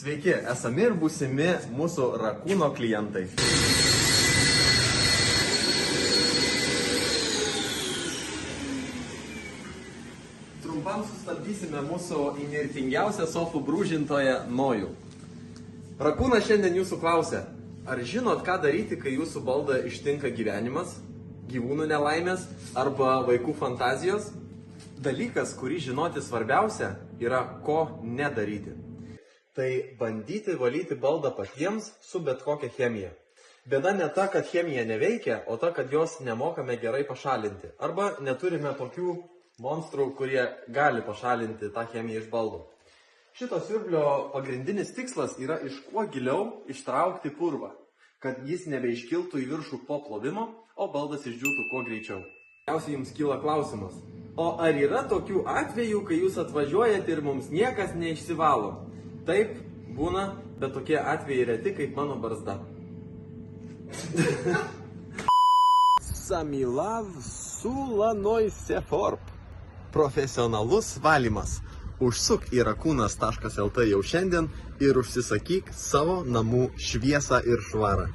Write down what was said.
Sveiki, esami ir būsimi mūsų Rakūno klientai. Trumpam sustabdysime mūsų įnirtingiausią sofų brūžintoją Nojų. Rakūnas šiandien jūsų klausia, ar žinot, ką daryti, kai jūsų baldą ištinka gyvenimas, gyvūnų nelaimės arba vaikų fantazijos? Dalykas, kurį žinoti svarbiausia, yra ko nedaryti. Tai bandyti valyti baldą patiems su bet kokia chemija. Bėda ne ta, kad chemija neveikia, o ta, kad jos nemokame gerai pašalinti. Arba neturime tokių monstrų, kurie gali pašalinti tą chemiją iš baldo. Šito siurblio pagrindinis tikslas yra iš kuo giliau ištraukti purvą, kad jis nebeiškiltų į viršų po plovimo, o baldas išdžiūtų kuo greičiau. Tikriausiai jums kyla klausimas, o ar yra tokių atvejų, kai jūs atvažiuojate ir mums niekas neišsivalo? Taip, būna, bet tokie atvejai reti kaip mano barzda. Samilav Sulanoj Seforp. Profesionalus valymas. Užsuk į rakūnas.lt jau šiandien ir užsisakyk savo namų šviesą ir švarą.